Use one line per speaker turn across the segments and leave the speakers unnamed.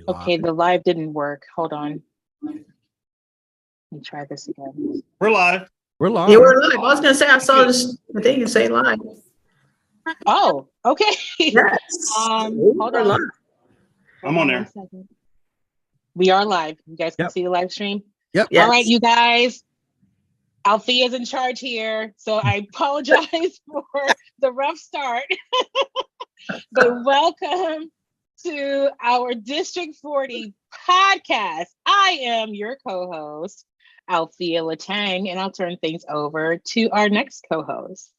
Okay, the live didn't work. Hold on. Let me try this again.
We're live.
We're live.
Yeah, we're live. I was gonna say I saw this thing and say live.
Oh, okay.
Yes.
Hold on.
Live.
I'm on there.
1 second. We are live. You guys can
Yep.
see the live stream?
Yep.
Yes.
All right, you guys. Althea's in charge here, so I apologize for the rough start. But welcome to our District 40 podcast. I am your co-host, Althea Latang, and I'll turn things over to our next co-host.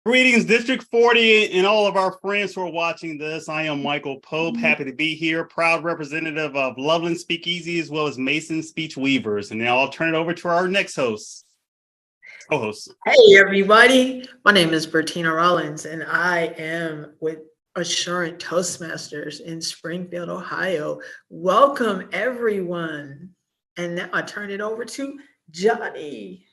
Greetings, District 40, and all of our friends who are watching this. I am Michael Pope, happy to be here, proud representative of Loveland Speakeasy as well as Mason Speech Weavers. And now I'll turn it over to our next co-host.
Hey everybody, my name is Bertina Rollins and I am with Assurant Toastmasters in Springfield, Ohio. Welcome everyone. And now I turn it over to Johnny.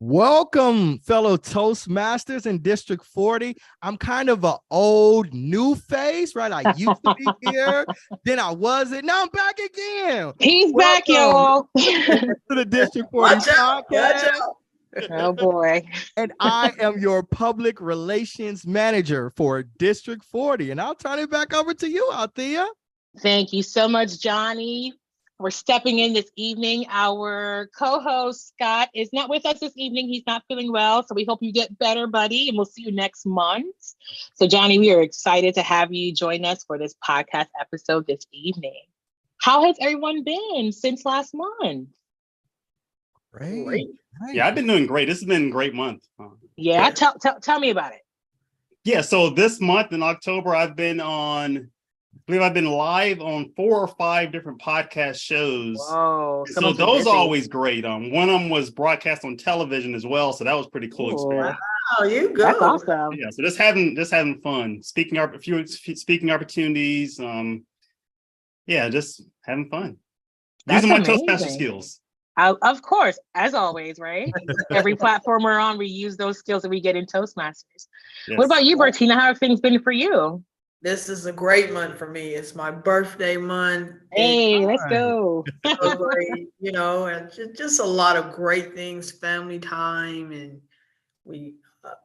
Welcome, fellow Toastmasters in District 40. I'm kind of an old new face, right? I used to be here, then I wasn't. Now I'm back again.
He's back, y'all.
To the District 40
Watch out,
podcast.
watch out.
Oh boy.
And I am your public relations manager for District 40. And I'll turn it back over to you, Althea.
Thank you so much, Johnny. We're stepping in this evening. Our co-host, Scott, is not with us this evening. He's not feeling well, so we hope you get better, buddy, and we'll see you next month. So, Johnny, we are excited to have you join us for this podcast episode this evening. How has everyone been since last month?
Great.
Yeah, I've been doing great. This has been a great month.
Yeah, tell me about it.
Yeah, so this month in October, I believe I've been live on 4 or 5 different podcast shows.
Whoa.
So those are always great. One of them was broadcast on television as well, so that was pretty cool experience.
Oh, you go.
That's awesome.
Yeah, so just having fun, a few speaking opportunities. Just having fun.
That's
Using my
amazing.
Toastmaster skills.
Of course, as always, right? Every platform we're on, we use those skills that we get in Toastmasters.
Yes.
What about you, Bertina? How have things been for you?
This is a great month for me. It's my birthday month.
Hey, let's go.
Celebrate, and just a lot of great things, family time, and we've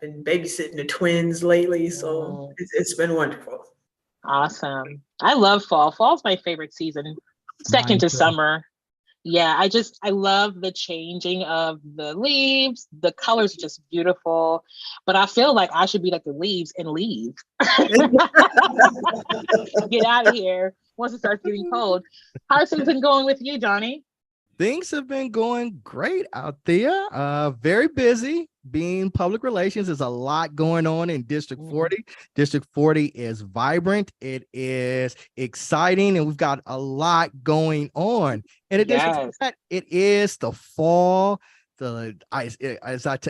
been babysitting the twins lately, so it's been wonderful.
Awesome. I love fall. Fall's my favorite season, second to summer. Yeah, I love the changing of the leaves. The colors are just beautiful, but I feel like I should be like the leaves and leave. Get out of here once it starts getting cold. How's things been going with you, Johnny?
Things have been going great out there. Very busy. Being public relations, there's a lot going on in District 40. District 40 is vibrant. It is exciting, and we've got a lot going on. In addition to that, it is the fall. To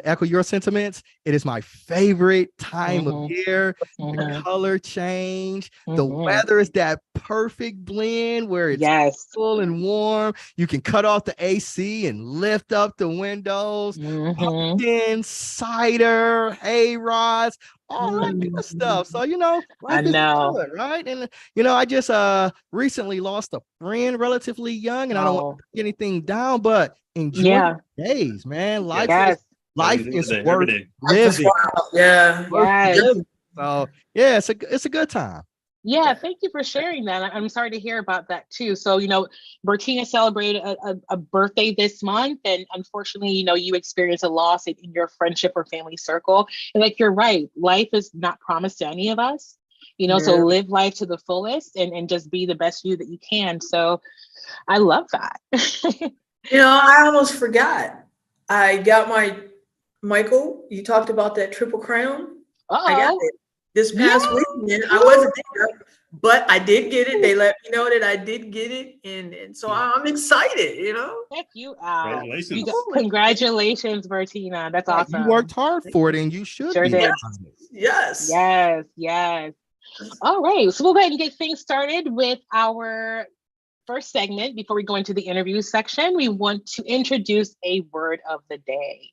echo your sentiments, it is my favorite time of year. The color change, the weather is that perfect blend where it's cool and warm. You can cut off the AC and lift up the windows. Pumpkin, cider, hay rides, all that good stuff. So life is good, right? And I just recently lost a friend relatively young, and I don't want to put anything down, but enjoy the days, man. Life is worth living. So it's a good time.
Yeah, thank you for sharing that. I'm sorry to hear about that too. So, Bertina celebrated a birthday this month, and unfortunately, you experienced a loss in your friendship or family circle. And you're right, life is not promised to any of us, so live life to the fullest and just be the best you that you can. So I love that.
I almost forgot. I got Michael, you talked about that Triple Crown. I got it this past weekend. I wasn't there, but I did get it. They let me know that I did get it. And so I'm excited,
Check you out.
Congratulations.
Congratulations, Bertina. That's awesome.
You worked hard for it, and you should
Sure
be.
did.
Yes.
All right. So we'll go ahead and get things started with our first segment. Before we go into the interview section, we want to introduce a word of the day.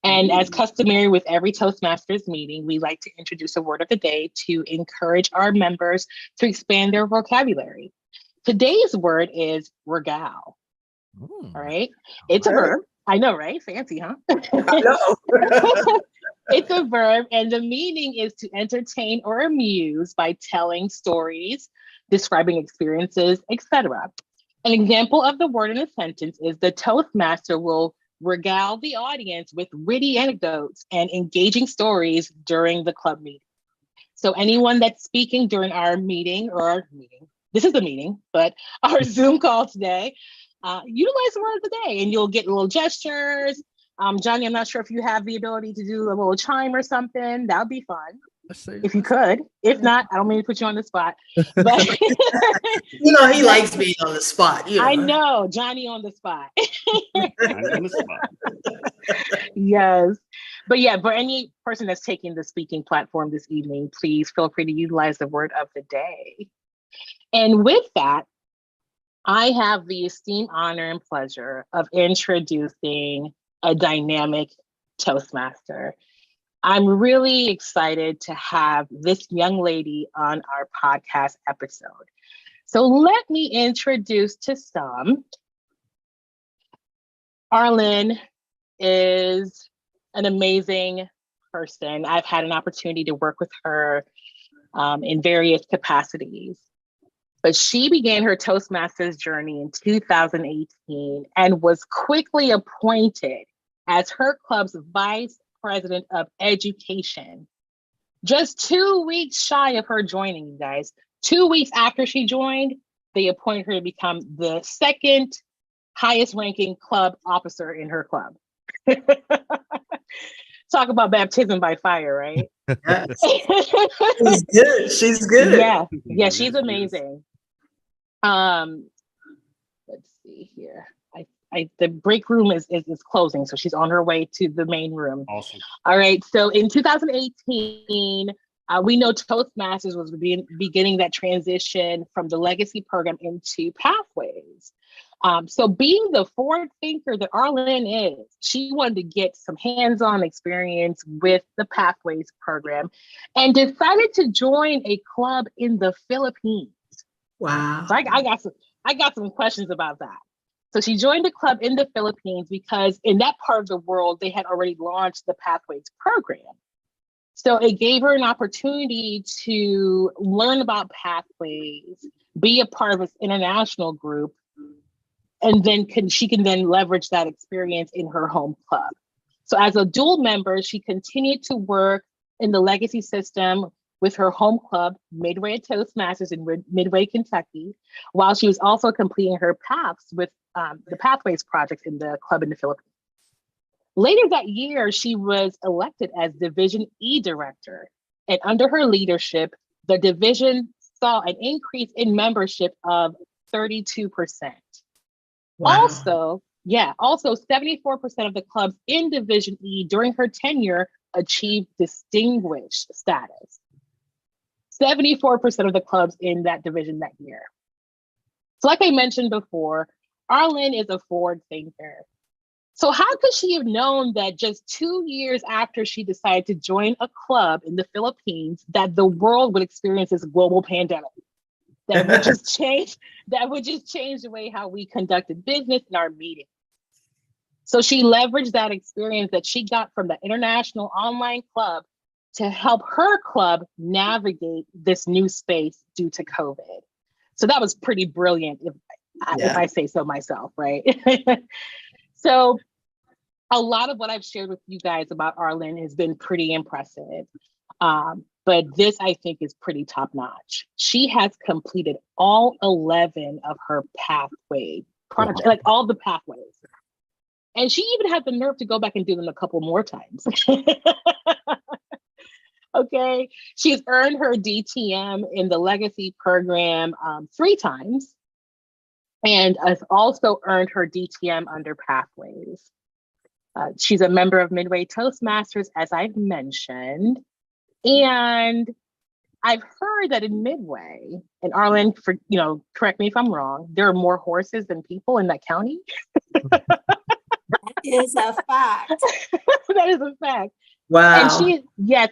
And as customary with every Toastmasters meeting, we like to introduce a word of the day to encourage our members to expand their vocabulary. Today's word is regale. All right. It's a verb. I know, right? Fancy, huh?
I know.
It's a verb, and the meaning is to entertain or amuse by telling stories, describing experiences, etc. An example of the word in a sentence is the Toastmaster will regale the audience with witty anecdotes and engaging stories during the club meeting. So anyone that's speaking during our meeting, this is a meeting, but our Zoom call today, utilize the word of the day and you'll get little gestures. Johnny, I'm not sure if you have the ability to do a little chime or something. That would be fun. If you could. If not, I don't mean to put you on the spot. But
he likes being on the spot.
I know, Johnny on the spot. Yes. But yeah, for any person that's taking the speaking platform this evening, please feel free to utilize the word of the day. And with that, I have the esteemed honor and pleasure of introducing a dynamic Toastmaster. I'm really excited to have this young lady on our podcast episode. So let me introduce to some. Arlyn is an amazing person. I've had an opportunity to work with her in various capacities. But she began her Toastmasters journey in 2018 and was quickly appointed as her club's vice president of education. Just 2 weeks shy of her joining, you guys. 2 weeks after she joined, they appointed her to become the second highest ranking club officer in her club. Talk about baptism by fire, right?
Yes. She's good. She's good.
Yeah, she's amazing. Let's see here. The break room is closing, so she's on her way to the main room.
Awesome.
All right. So in 2018, we know Toastmasters was beginning that transition from the legacy program into Pathways. So being the forward thinker that Arlyn is, she wanted to get some hands-on experience with the Pathways program and decided to join a club in the Philippines.
Wow.
So I got some questions about that. So she joined a club in the Philippines because in that part of the world, they had already launched the Pathways program. So it gave her an opportunity to learn about Pathways, be a part of this international group, and then she can then leverage that experience in her home club. So as a dual member, she continued to work in the legacy system with her home club, Midway Toastmasters in Midway, Kentucky, while she was also completing her paths with the Pathways project in the club in the Philippines. Later that year, she was elected as Division E director, and under her leadership, the division saw an increase in membership of 32%. Wow. Also, 74% of the clubs in Division E during her tenure achieved distinguished status. 74% of the clubs in that division that year. So like I mentioned before, Arlyn is a forward thinker. So how could she have known that just 2 years after she decided to join a club in the Philippines, that the world would experience this global pandemic that would just change the way how we conducted business in our meetings? So she leveraged that experience that she got from the international online club to help her club navigate this new space due to COVID. So that was pretty brilliant, if I say so myself, right? So a lot of what I've shared with you guys about Arlyn has been pretty impressive. But this, I think, is pretty top notch. She has completed all 11 of her pathway projects, like all the pathways. And she even had the nerve to go back and do them a couple more times. Okay. She's earned her DTM in the legacy program 3 times, and has also earned her DTM under Pathways. She's a member of Midway Toastmasters, as I've mentioned. And I've heard that in Midway, and Arlyn, correct me if I'm wrong, there are more horses than people in that county.
That is a fact.
That is a fact.
Wow.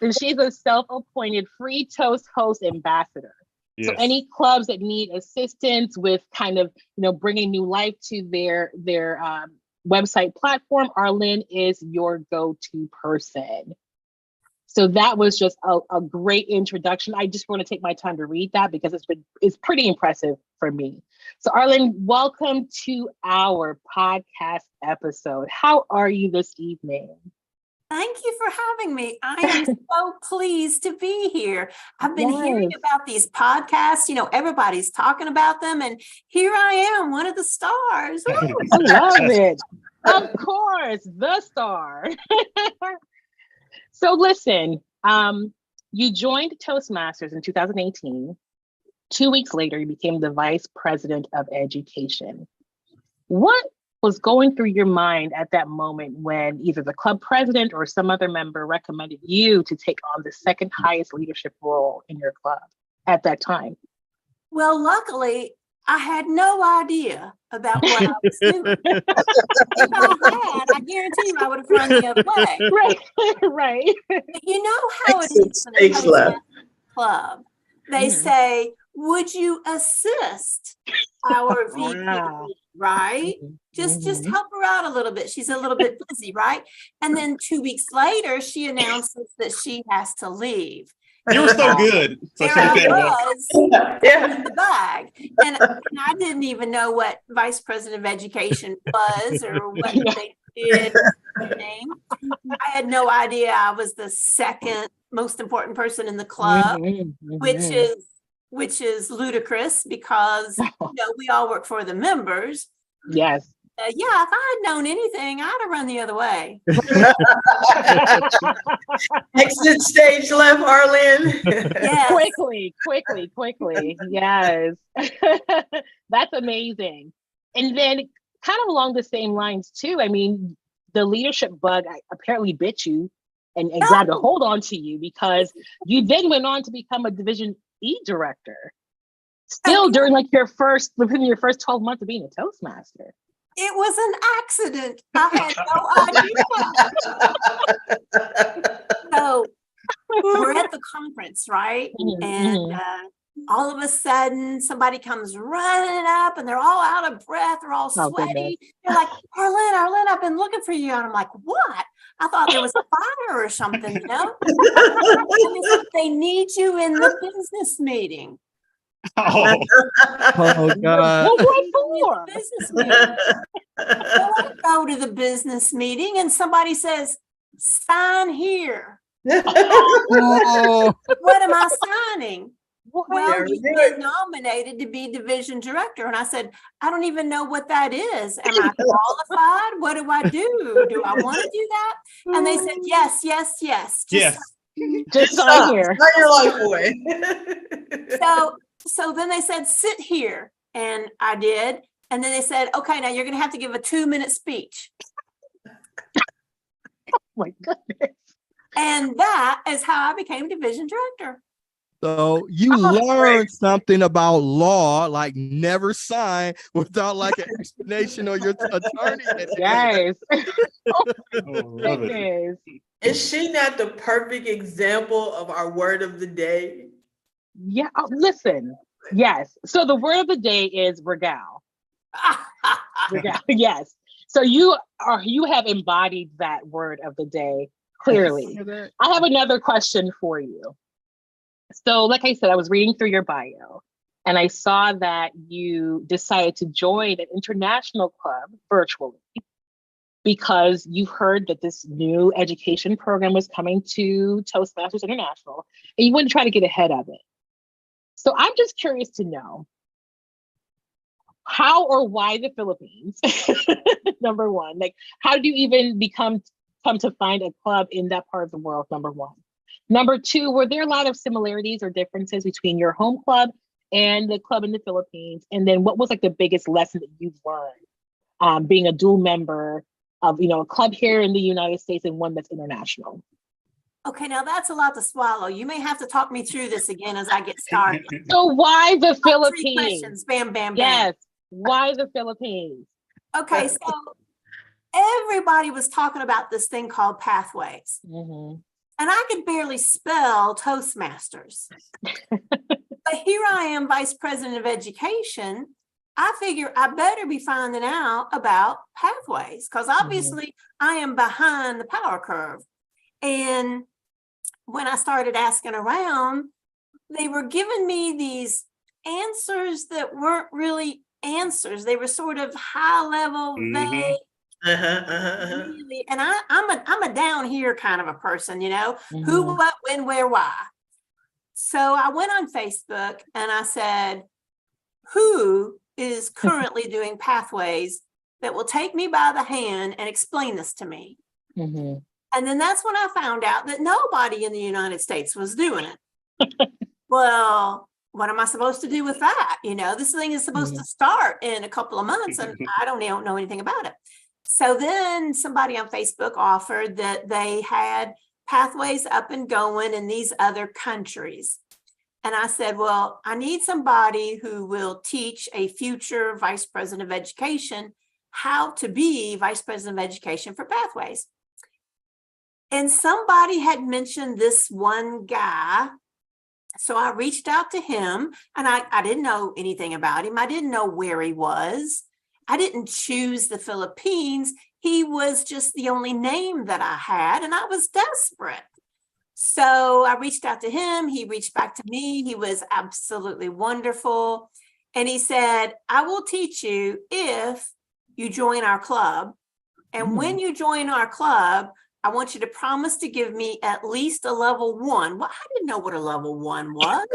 And she's a self-appointed Free Toast Host ambassador. So any clubs that need assistance with kind of, bringing new life to their website platform, Arlene is your go-to person. So that was just a great introduction. I just want to take my time to read that because it's pretty impressive for me. So Arlene, welcome to our podcast episode. How are you this evening?
Thank you for having me. I am so pleased to be here. I've been hearing about these podcasts. Everybody's talking about them, and here I am, one of the stars.
I love it. Of course, the star. So listen, you joined Toastmasters in 2018. 2 weeks later, you became the Vice President of Education. What was going through your mind at that moment when either the club president or some other member recommended you to take on the second highest leadership role in your club at that time?
Well, luckily, I had no idea about what I was doing. If I had, I guarantee you I would have run the other way.
Right.
But you know how it is in a club. They say, would you assist our VP, right? Just help her out a little bit. She's a little bit busy, right? And then 2 weeks later, she announces that she has to leave.
You were so good. So
there I was in the bag. And I didn't even know what Vice President of Education was or what they did. I had no idea I was the second most important person in the club, which is ludicrous because we all work for the members.
Yes.
If I had known anything, I'd have run the other way.
Exit stage left, Arlene.
Yes.
Quickly. Yes. That's amazing. And then kind of along the same lines too, I mean, the leadership bug apparently bit you and grabbed a hold on to you because you then went on to become a Division E director. Still during within your first 12 months of being a Toastmaster.
It was an accident. I had no idea. So we're at the conference, right? And all of a sudden, somebody comes running up and they're all out of breath. They're all sweaty. They're like, Arlene, I've been looking for you. And I'm like, what? I thought there was a fire or something, And they said, they need you in the business meeting.
Oh God.
What for?
Business meeting. So I go to the business meeting and somebody says, sign here.
Oh.
What am I signing? Well, you get
right.
nominated to be division director. And I said, I don't even know what that is. Am I qualified? What do I do? Do I want to do that? And they said, yes.
Just sign here.
Sign your life away.
So then they said, sit here. And I did. And then they said, okay, now you're going to have to give a 2-minute speech.
Oh my goodness.
And that is how I became division director.
So you learned something about law, like never sign without like an explanation or your attorney.
Yes.
Is she not the perfect example of our word of the day?
Yeah. Listen. Yes. So the word of the day is regale. Regale. Yes. So you have embodied that word of the day clearly. I have another question for you. So like I said, I was reading through your bio and I saw that you decided to join an international club virtually because you heard that this new education program was coming to Toastmasters International and you wanted to try to get ahead of it. So I'm just curious to know how or why the Philippines, number one, like how do you even come to find a club in that part of the world, number one? Number two, were there a lot of similarities or differences between your home club and the club in the Philippines? And then what was like the biggest lesson that you've learned being a dual member of, a club here in the United States and one that's international?
Okay, now that's a lot to swallow. You may have to talk me through this again as I get started.
So why the
3
Philippines?
questions. Bam, bam, bam.
Yes. Why the Philippines?
Okay, so everybody was talking about this thing called Pathways.
Mm-hmm.
And I could barely spell Toastmasters. But here I am, vice president of education. I figure I better be finding out about pathways because obviously I am behind the power curve. And when I started asking around, they were giving me these answers that weren't really answers. They were sort of high level, vague. Really, and I'm a down here kind of a person, you know, who, what, when, where, why. So I went on Facebook and I said, who is currently doing pathways that will take me by the hand and explain this to me? And then that's when I found out that nobody in the United States was doing it. Well, what am I supposed to do with that? You know, this thing is supposed to start in a couple of months and I don't know anything about it. So then somebody on Facebook offered that they had pathways up and going in these other countries. And I said, well, I need somebody who will teach a future vice president of education how to be vice president of education for pathways. And somebody had mentioned this one guy. So I reached out to him and I didn't know anything about him. I didn't know where he was. I didn't choose the Philippines. He was just the only name that I had and I was desperate. So I reached out to him. He reached back to me. He was absolutely wonderful. And he said, I will teach you if you join our club. And when you join our club, I want you to promise to give me at least a level 1. Well, I didn't know what a level 1 was.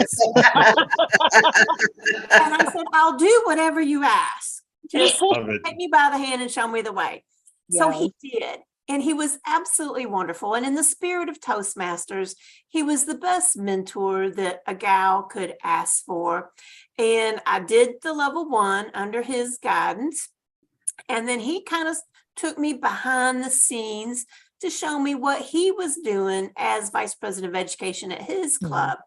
And I said, I'll do whatever you ask. Just take me by the hand and show me the way. Yes. So he did. And he was absolutely wonderful. And in the spirit of Toastmasters, he was the best mentor that a gal could ask for. And I did the level 1 under his guidance. And then he kind of took me behind the scenes to show me what he was doing as vice president of education at his club.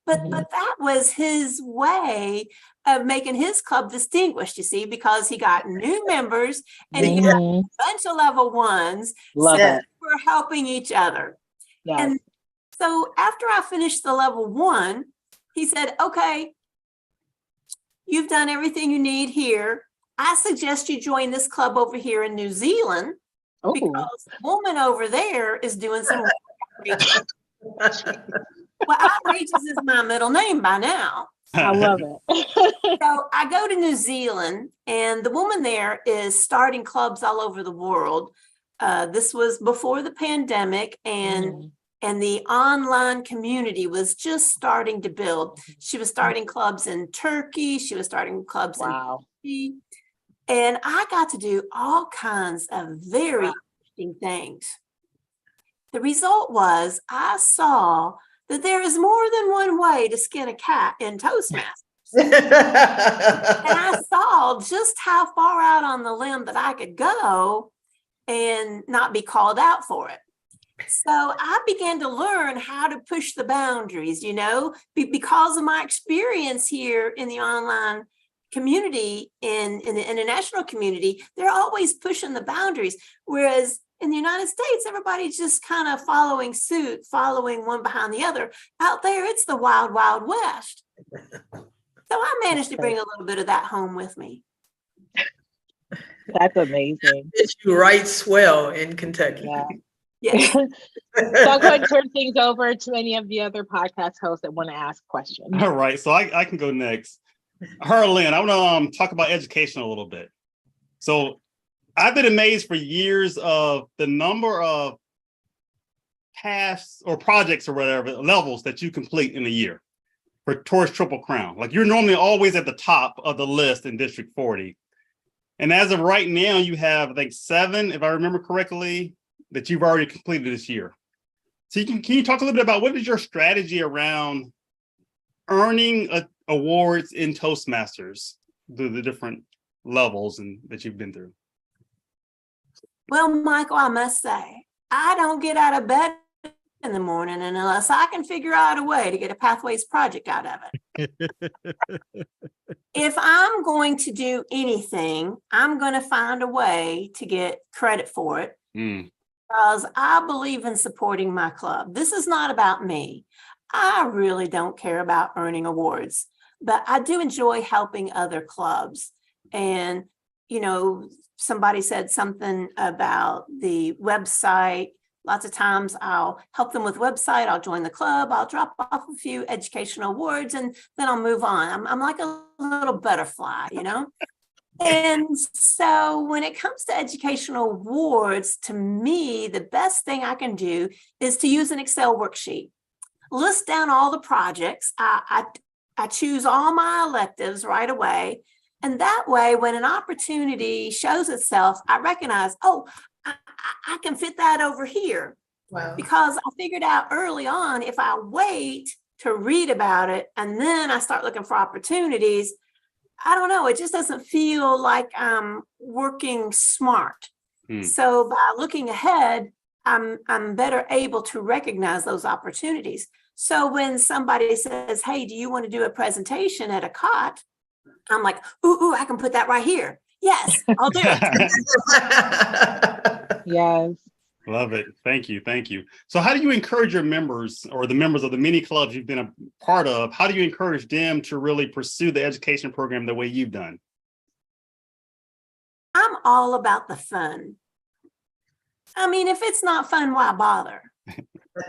But that was his way of making his club distinguished, you see, because he got new members and he got a bunch of level 1s.
Love
so
it.
we're helping each other. Yes. And so after I finished the level 1, he said, okay, you've done everything you need here. I suggest you join this club over here in New Zealand. Because the woman over there is doing some outrageous. Well, outrageous is my middle name by now.
I love it.
So I go to New Zealand and the woman there is starting clubs all over the world. This was before the pandemic and the online community was just starting to build. She was starting clubs in Turkey. She was starting clubs in Turkey. And I got to do all kinds of very interesting things. The result was I saw that there is more than one way to skin a cat in Toastmasters. And I saw just how far out on the limb that I could go and not be called out for it. So I began to learn how to push the boundaries, you know, because of my experience here in the online community, in the international community, they're always pushing the boundaries. Whereas in the United States, everybody's just kind of following suit, following one behind the other. Out there, it's the wild, wild west. So I managed to bring a little bit of that home with me.
That's amazing.
You write swell in Kentucky.
Yeah.
So I'll go ahead and turn things over to any of the other podcast hosts that want to ask questions.
All right, so I can go next. Herlyn, I want to talk about education a little bit. So I've been amazed for years of the number of tasks or projects or whatever levels that you complete in a year towards Triple Crown. Like you're normally always at the top of the list in District 40. And as of right now, you have, I think, 7, if I remember correctly, that you've already completed this year. So can you talk a little bit about what is your strategy around earning awards in Toastmasters through the different levels that you've been through?
Well, Michael, I must say, I don't get out of bed in the morning unless I can figure out a way to get a Pathways project out of it. If I'm going to do anything, I'm going to find a way to get credit for it because I believe in supporting my club. This is not about me. I really don't care about earning awards. but I do enjoy helping other clubs. And, you know, somebody said something about the website. Lots of times I'll help them with website. I'll join the club. I'll drop off a few educational awards and then I'll move on. I'm like a little butterfly, you know? And so when it comes to educational awards, to me, the best thing I can do is to use an Excel worksheet. List down all the projects. I choose all my electives right away. And that way, when an opportunity shows itself, I recognize, oh, I can fit that over here.
Wow.
Because I figured out early on, if I wait to read about it and then I start looking for opportunities, I don't know, it just doesn't feel like I'm working smart. So by looking ahead, I'm better able to recognize those opportunities. So when somebody says, hey, do you want to do a presentation at a COT? I'm like, ooh, I can put that right here. Yes, I'll do it.
Yes.
Love it. Thank you. Thank you. So how do you encourage your members or the members of the many clubs you've been a part of? How do you encourage them to really pursue the education program the way you've done? I'm
all about the fun. I mean, if it's not fun, why bother?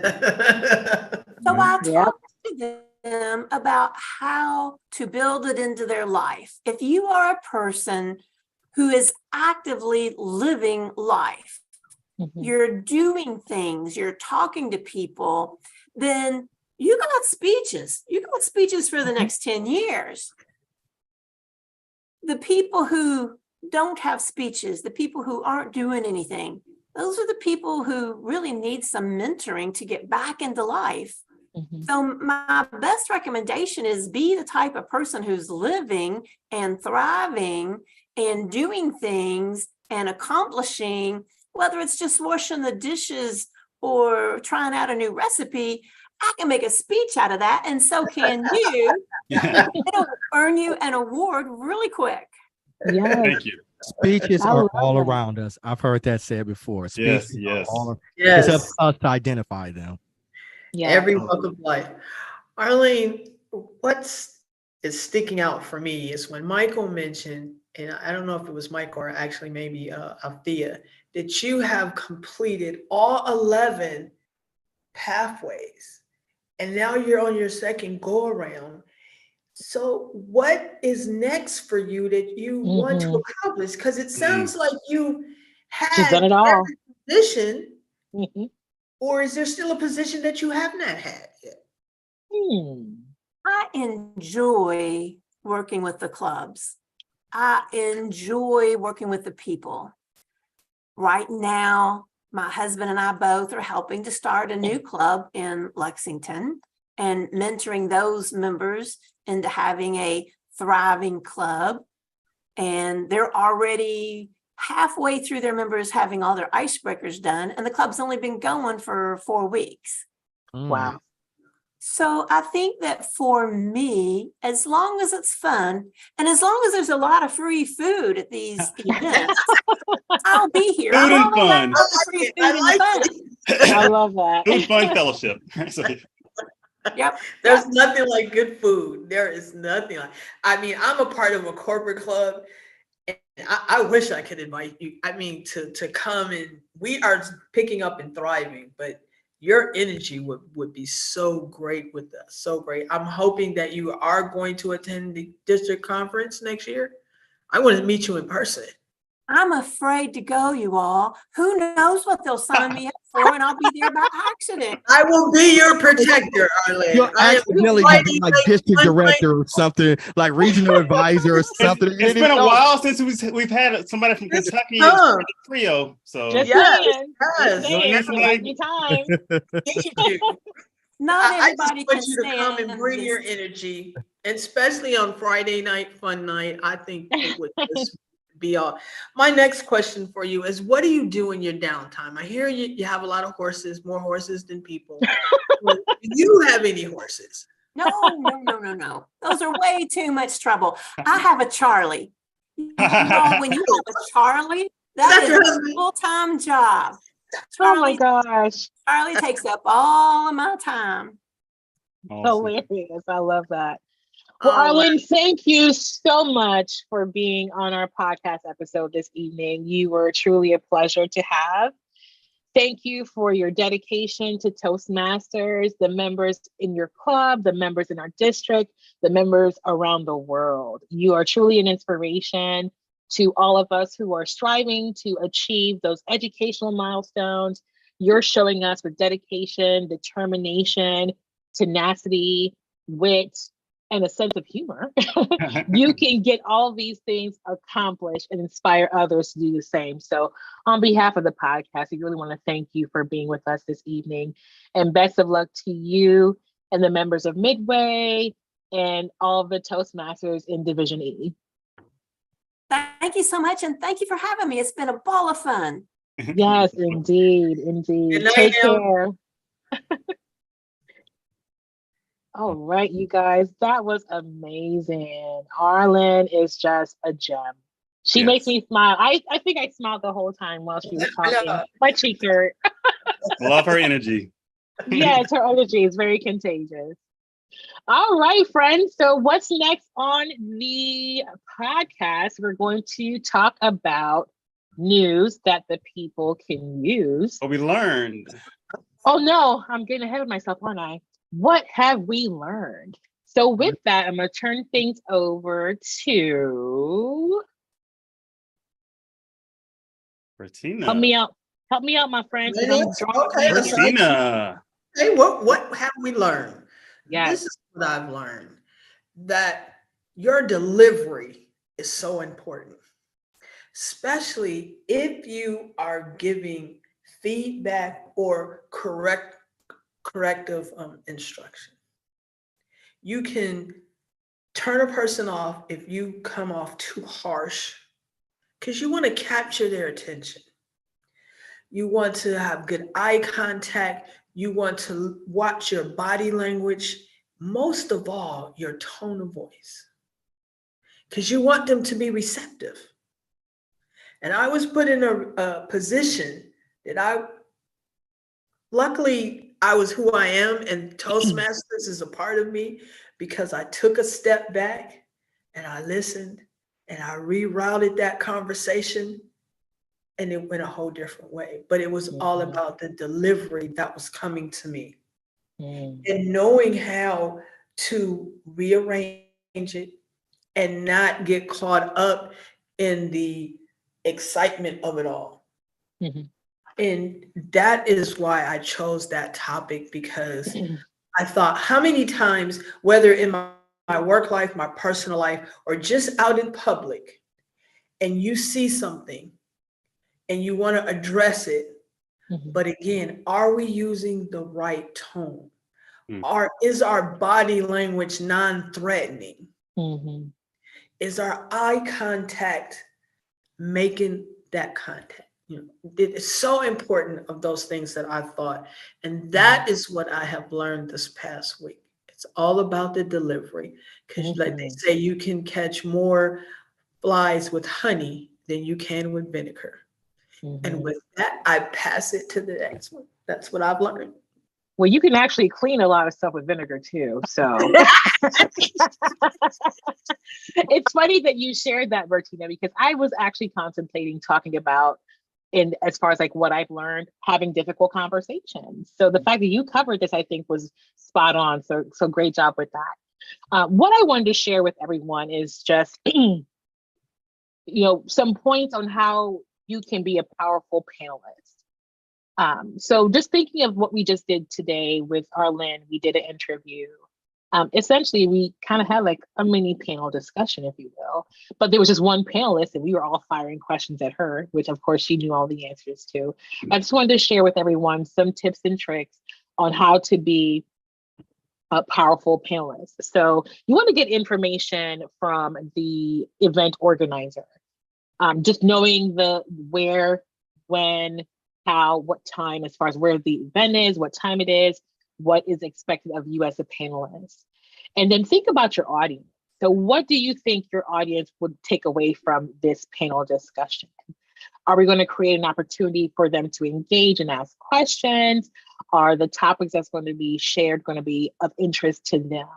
So I talk to them about how to build it into their life. If you are a person who is actively living life, you're doing things, you're talking to people, then you got speeches. You got speeches for the next 10 years. The people who don't have speeches, the people who aren't doing anything, those are the people who really need some mentoring to get back into life. So my best recommendation is be the type of person who's living and thriving and doing things and accomplishing, whether it's just washing the dishes or trying out a new recipe. I can make a speech out of that, and so can you. It'll earn you an award really quick.
Yes.
Thank you.
Speeches are all around us. I've heard that said before. Speeches
yes.
It's up to us to identify them.
Yeah. Every walk of life. Arlene, what's sticking out for me is when Michael mentioned, and I don't know if it was Michael or actually maybe Althea, that you have completed all 11 pathways, and now you're on your second go around. So what is next for you that you want to accomplish? Because it sounds like you had
done it all.
Position, or is there still a position that you have not had yet?
I enjoy working with the clubs. I enjoy working with the people. Right now, my husband and I both are helping to start a new club in Lexington and mentoring those members into having a thriving club. And they're already halfway through their members having all their icebreakers done, and the club's only been going for 4 weeks.
Wow.
So I think that for me, as long as it's fun, and as long as there's a lot of free food at these events, I'll be here.
Food and fun.
I love that.
Food, fun, fellowship.
Yep.
There's nothing like good food. There is nothing like, I mean, I'm a part of a corporate club, and I wish I could invite you. I mean, to come, and we are picking up and thriving, but your energy would be so great with us. So great. I'm hoping that you are going to attend the district conference next year. I want to meet you in person.
I'm afraid to go, you all. Who knows what they'll sign me up for, and I'll be there by accident.
I will be your protector, Arlene.
You'll accidentally be like district director or something, like regional advisor or something.
It's been a while since we've had somebody from Kentucky in the trio. So
just
Not
I
everybody
just want you to
can
come and bring your energy, and especially on Friday night fun night. I think it would just be all. My next question for you is, what do you do in your downtime? I hear you have a lot of horses, more horses than people. Do you have any horses?
No. Those are way too much trouble. I have a Charlie. You know, when you have a Charlie, that is a full-time job.
Oh my gosh.
Charlie takes up all of my time.
Hilarious. I love that. Well, Arlen, thank you so much for being on our podcast episode this evening. You were truly a pleasure to have. Thank you for your dedication to Toastmasters, the members in your club, the members in our district, the members around the world. You are truly an inspiration to all of us who are striving to achieve those educational milestones. You're showing us with dedication, determination, tenacity, wit, and a sense of humor. You can get all these things accomplished and inspire others to do the same. So on behalf of the podcast, we really want to thank you for being with us this evening, and best of luck to you and the members of Midway and all of the Toastmasters in Division E.
Thank you so much, and thank you for having me. It's been a ball of fun.
Yes, indeed.
Good night,
Take
now.
care. All right, you guys, that was amazing. Arlen is just a gem. She makes me smile. I think I smiled the whole time while she was talking. My cheeks hurt.
Love her energy.
Yes, her energy is very contagious. All right, friends. So what's next on the podcast? We're going to talk about news that the people can use.
What we learned.
Oh no, I'm getting ahead of myself, aren't I? What have we learned? So with that, I'm going to turn things over to
Bertina.
Help me out, my friend.
Okay.
Bertina.
Hey, what have we learned?
Yes.
This is what I've learned, that your delivery is so important, especially if you are giving feedback or corrective instruction. You can turn a person off if you come off too harsh, because you want to capture their attention. You want to have good eye contact. You want to watch your body language. Most of all, your tone of voice, because you want them to be receptive. And I was put in a position that luckily I was who I am, and Toastmasters is a part of me, because I took a step back and I listened and I rerouted that conversation, and it went a whole different way. But it was all about the delivery that was coming to me, and knowing how to rearrange it and not get caught up in the excitement of it all. And that is why I chose that topic, because I thought, how many times, whether in my work life, my personal life, or just out in public, and you see something and you want to address it, but again, are we using the right tone? Is our body language non-threatening? Is our eye contact making that contact? It is so important of those things that I've thought. And that is what I have learned this past week. It's all about the delivery. Because like they say, you can catch more flies with honey than you can with vinegar. And with that, I pass it to the next one. That's what I've learned.
Well, you can actually clean a lot of stuff with vinegar too. So it's funny that you shared that, Bertina, because I was actually contemplating talking about, as far as like what I've learned, having difficult conversations. So the fact that you covered this, I think, was spot on. So great job with that. What I wanted to share with everyone is just, some points on how you can be a powerful panelist. So just thinking of what we just did today with Arlen, we did an interview. Essentially, we kind of had like a mini panel discussion, if you will, but there was just one panelist and we were all firing questions at her, which of course she knew all the answers to. I just wanted to share with everyone some tips and tricks on how to be a powerful panelist. So you want to get information from the event organizer. Just knowing the where, when, how, what time, as far as where the event is, what time it is, what is expected of you as a panelist. And then think about your audience. So what do you think your audience would take away from this panel discussion? Are we going to create an opportunity for them to engage and ask questions? Are the topics that's going to be shared going to be of interest to them?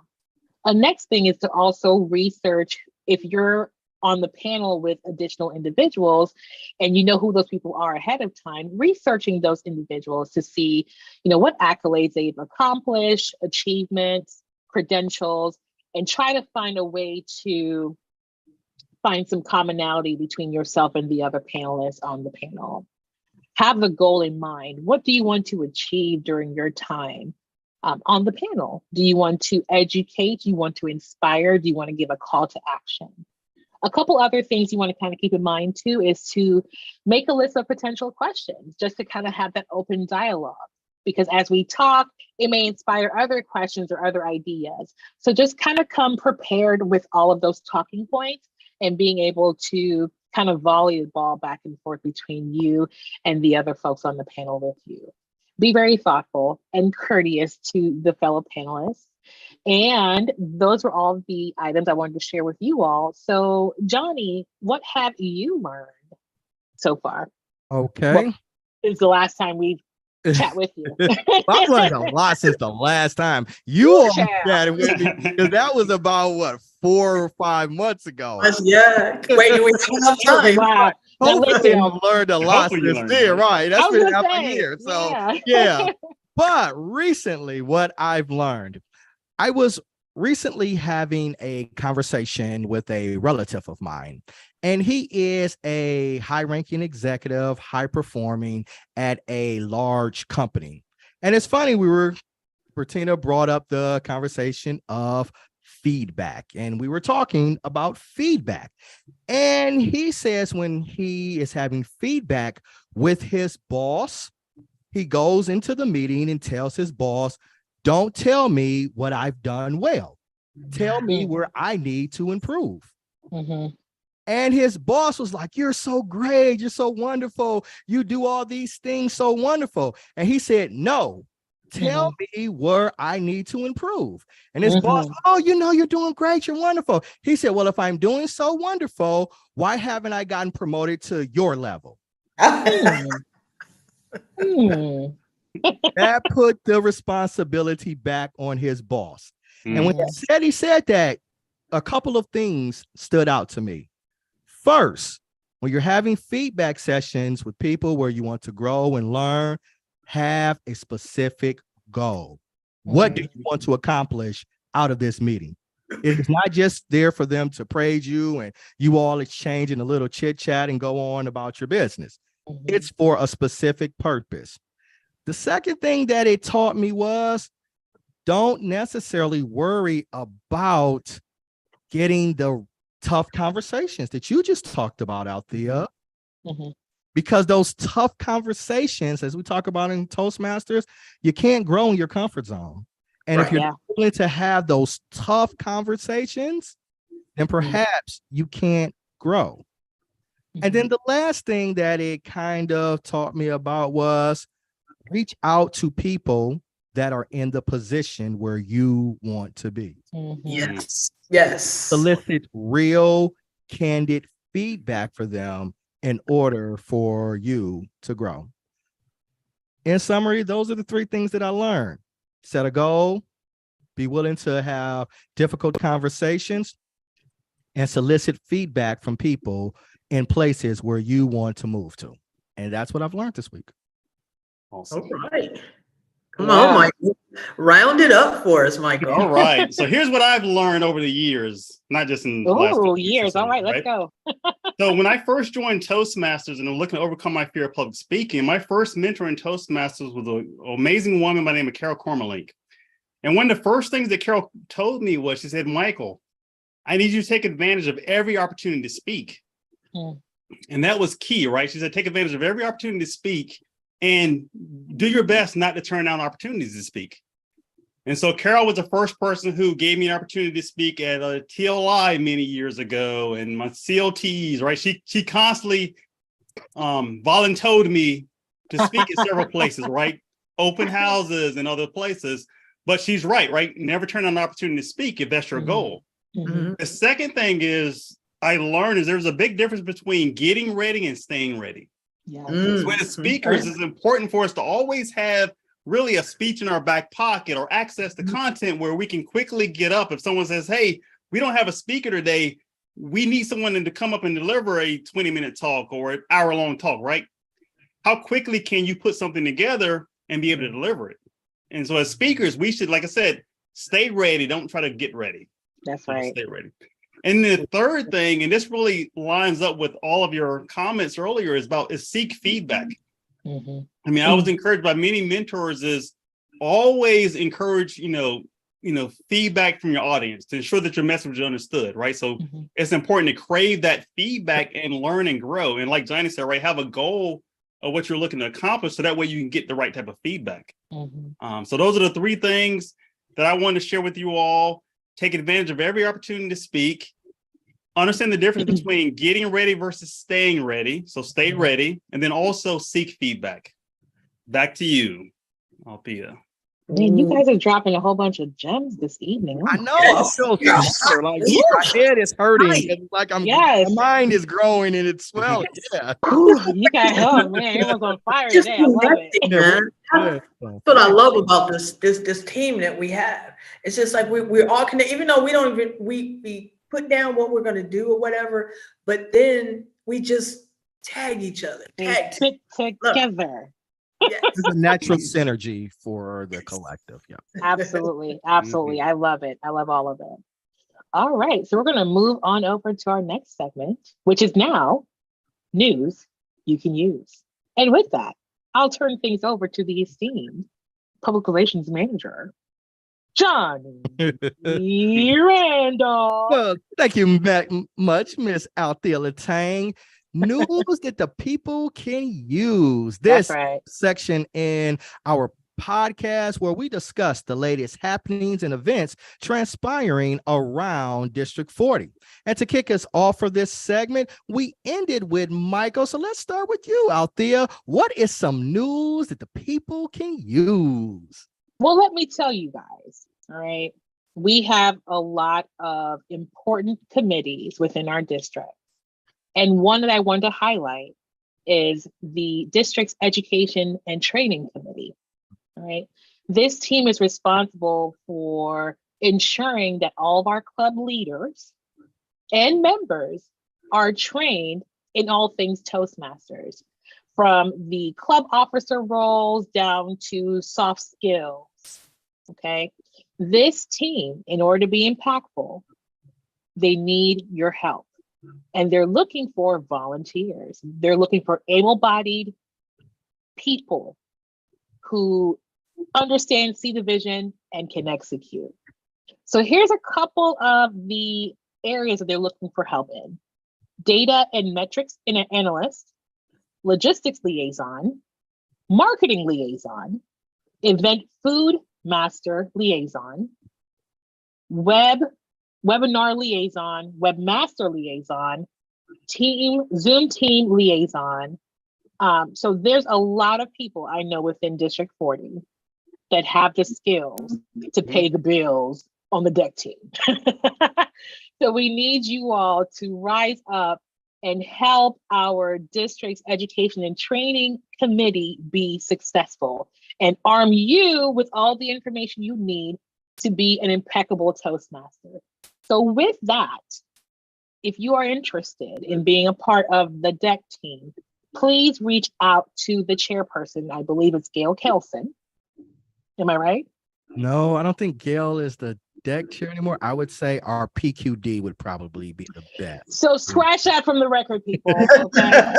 A next thing is to also research if you're on the panel with additional individuals and you know who those people are ahead of time, researching those individuals to see, what accolades they've accomplished, achievements, credentials, and try to find a way to find some commonality between yourself and the other panelists on the panel. Have a goal in mind. What do you want to achieve during your time on the panel? Do you want to educate? Do you want to inspire? Do you want to give a call to action? A couple other things you want to kind of keep in mind too is to make a list of potential questions, just to kind of have that open dialogue. Because as we talk, it may inspire other questions or other ideas. So just kind of come prepared with all of those talking points and being able to kind of volley the ball back and forth between you and the other folks on the panel with you. Be very thoughtful and courteous to the fellow panelists. And those were all the items I wanted to share with you all. So, Johnny, what have you learned so far?
Okay.
Well, since the last time we've chat with you.
I've learned a lot since the last time you all chatted with me, because that was about 4 or 5 months ago.
Yeah. Wait, we have time.
Wow.
Hopefully, I've learned a lot since then. Right. That's been half a year. So, yeah. But recently, what I've learned, I was recently having a conversation with a relative of mine, and he is a high-ranking executive, high-performing at a large company. And it's funny, Bertina brought up the conversation of feedback, and we were talking about feedback. And he says when he is having feedback with his boss, he goes into the meeting and tells his boss, "Don't tell me what I've done well. Tell me where I need to improve."
Mm-hmm.
And his boss was like, "You're so great. You're so wonderful. You do all these things so wonderful." And he said, "No, tell me where I need to improve." And his boss, "Oh, you're doing great. You're wonderful." He said, "Well, if I'm doing so wonderful, why haven't I gotten promoted to your level?" That put the responsibility back on his boss. And when he said that, a couple of things stood out to me. First, when you're having feedback sessions with people where you want to grow and learn, have a specific goal. What do you want to accomplish out of this meeting? It's not just there for them to praise you and you all exchanging a little chit chat and go on about your business. It's for a specific purpose. The second thing that it taught me was, don't necessarily worry about getting the tough conversations that you just talked about, Althea. Because those tough conversations, as we talk about in Toastmasters, you can't grow in your comfort zone. And if you're willing to have those tough conversations, then perhaps you can't grow. And then the last thing that it kind of taught me about was reach out to people that are in the position where you want to be.
Yes.
Solicit real, candid feedback for them in order for you to grow. In summary, those are the 3 things that I learned. Set a goal, be willing to have difficult conversations, and solicit feedback from people in places where you want to move to. And that's what I've learned this week.
Awesome.
All right. Come on, Michael. Round it up for us, Michael.
All right. So here's what I've learned over the years, not just in the last couple
years. All right, let's go.
So when I first joined Toastmasters and I'm looking to overcome my fear of public speaking, my first mentor in Toastmasters was an amazing woman by the name of Carol Cormelink. And one of the first things that Carol told me was, she said, "Michael, I need you to take advantage of every opportunity to speak." And that was key, right? She said, take advantage of every opportunity to speak and do your best not to turn down opportunities to speak. And so Carol was the first person who gave me an opportunity to speak at a TLI many years ago and my CLTs, right? She constantly volunteered me to speak at several places, right? Open houses and other places. But she's right? Never turn down an opportunity to speak if that's your goal. The second thing is I learned is there's a big difference between getting ready and staying ready. So as speakers, it's important for us to always have really a speech in our back pocket or access to content where we can quickly get up. If someone says, hey, we don't have a speaker today, we need someone to come up and deliver a 20-minute talk or an hour-long talk, right? How quickly can you put something together and be able to deliver it? And so as speakers, we should, like I said, stay ready. Don't try to get ready.
That's right.
Stay ready. And the third thing, and this really lines up with all of your comments earlier, is seek feedback.
Mm-hmm.
I mean, I was encouraged by many mentors is always encourage, feedback from your audience to ensure that your message is understood, right? So it's important to crave that feedback and learn and grow. And like Johnny said, right, have a goal of what you're looking to accomplish so that way you can get the right type of feedback. So those are the three things that I wanted to share with you all. Take advantage of every opportunity to speak. Understand the difference between getting ready versus staying ready. So stay ready, and then also seek feedback. Back to you, Althea.
Man, you guys are dropping a whole bunch of gems this evening.
I know. I feel smarter. Like my head is hurting. It's like my mind is growing and it's swelling. Yeah.
You got help, man. Everyone's on fire today. I love it.
Man. That's what I love about this team that we have. It's just like we're all connected, even though we put down what we're gonna do or whatever, but then we just tag each other.
Stick together.
Yes.
It's a natural synergy for the collective. Yeah.
Absolutely. Absolutely. I love it. I love all of it. All right. So we're going to move on over to our next segment, which is now news you can use. And with that, I'll turn things over to the esteemed public relations manager, Johnny Randall.
Well, thank you much, Miss Althea Latang. News that the people can use. This section in our podcast where we discuss the latest happenings and events transpiring around District 40. And to kick us off for this segment, we ended with Michael. So let's start with you, Althea. What is some news that the people can use?
Well, let me tell you guys, all right? We have a lot of important committees within our district. And one that I wanted to highlight is the district's education and training committee. All right. This team is responsible for ensuring that all of our club leaders and members are trained in all things Toastmasters, from the club officer roles down to soft skills. Okay. This team, in order to be impactful, they need your help. And they're looking for volunteers. They're looking for able-bodied people who understand, see the vision, and can execute. So here's a couple of the areas that they're looking for help in: data and metrics analyst, logistics liaison, marketing liaison, event food master liaison, webinar liaison, webmaster liaison, Zoom team liaison. So there's a lot of people I know within District 40 that have the skills to pay the bills on the deck team. So we need you all to rise up and help our district's education and training committee be successful and arm you with all the information you need to be an impeccable Toastmaster. So with that, if you are interested in being a part of the deck team, please reach out to the chairperson. I believe it's Gail Kelson. Am I right?
No, I don't think Gail is the deck chair anymore. I would say our PQD would probably be the best.
So scratch that from the record, people. Okay?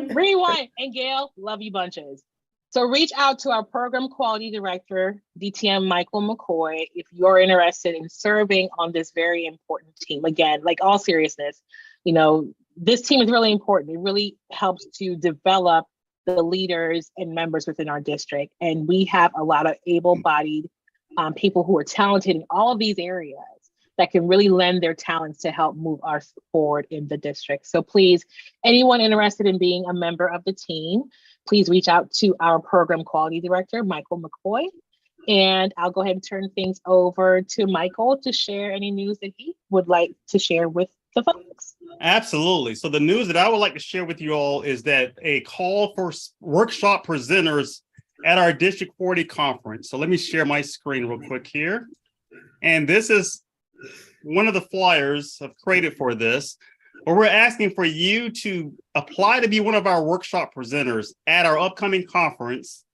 Rewind. And Gail, love you bunches. So reach out to our program quality director, DTM Michael McCoy, if you're interested in serving on this very important team. Again, like all seriousness, this team is really important. It really helps to develop the leaders and members within our district. And we have a lot of able-bodied people who are talented in all of these areas that can really lend their talents to help move us forward in the district. So please, anyone interested in being a member of the team, please reach out to our program quality director, Michael McCoy. And I'll go ahead and turn things over to Michael to share any news that he would like to share with the folks.
Absolutely. So the news that I would like to share with you all is that a call for workshop presenters at our District 40 conference. So let me share my screen real quick here. And this is one of the flyers I've created for this, where we're asking for you to apply to be one of our workshop presenters at our upcoming conference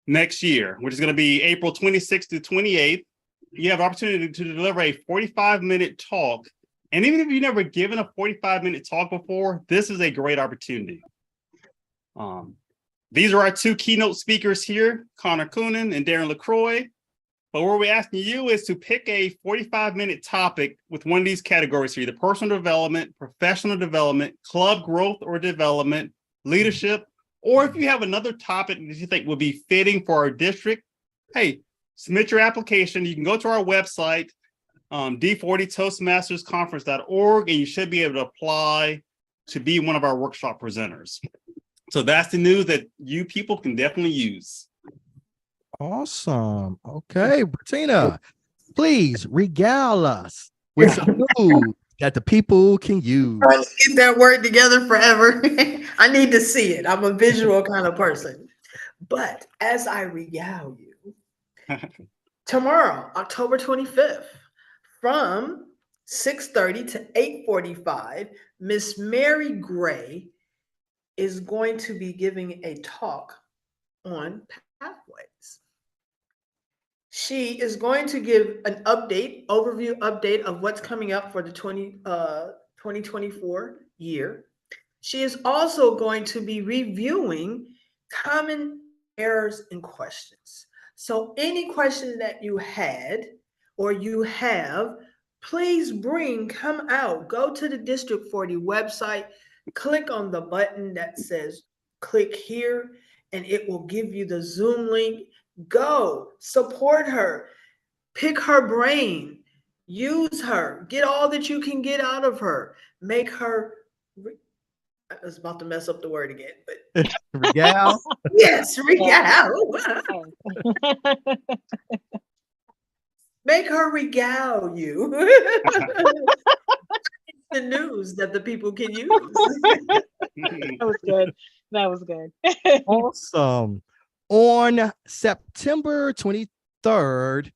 next year, which is going to be April 26th to 28th. You have opportunity to deliver a 45-minute talk. And even if you've never given a 45-minute talk before, this is a great opportunity. These are our two keynote speakers here, Connor Coonan and Darren LaCroix. But what we're asking you is to pick a 45-minute topic with one of these categories here, either personal development, professional development, club growth or development, leadership, or if you have another topic that you think would be fitting for our district, hey, submit your application. You can go to our website, D40Toastmastersconference.org, and you should be able to apply to be one of our workshop presenters. So that's the news that you people can definitely use.
Awesome. Okay, Bertina, please regale us with some news that the people can use.
Trying to get that word together forever. I need to see it. I'm a visual kind of person. But as I regale you, tomorrow, October 25th, from 6:30 to 8:45, Miss Mary Gray is going to be giving a talk on pathways. She is going to give an overview update of what's coming up for the 2024 year. She is also going to be reviewing common errors and questions. So any question that you had or you have, please come out, go to the District 40 website, click on the button that says click here, and it will give you the Zoom link. Go support her, pick her brain, use her, get all that you can get out of her, make her. I was about to mess up the word again, but
Regale.
yes, regale. Make her regale you. The news that the people can use.
That was good. That was good.
Awesome. On September 23rd,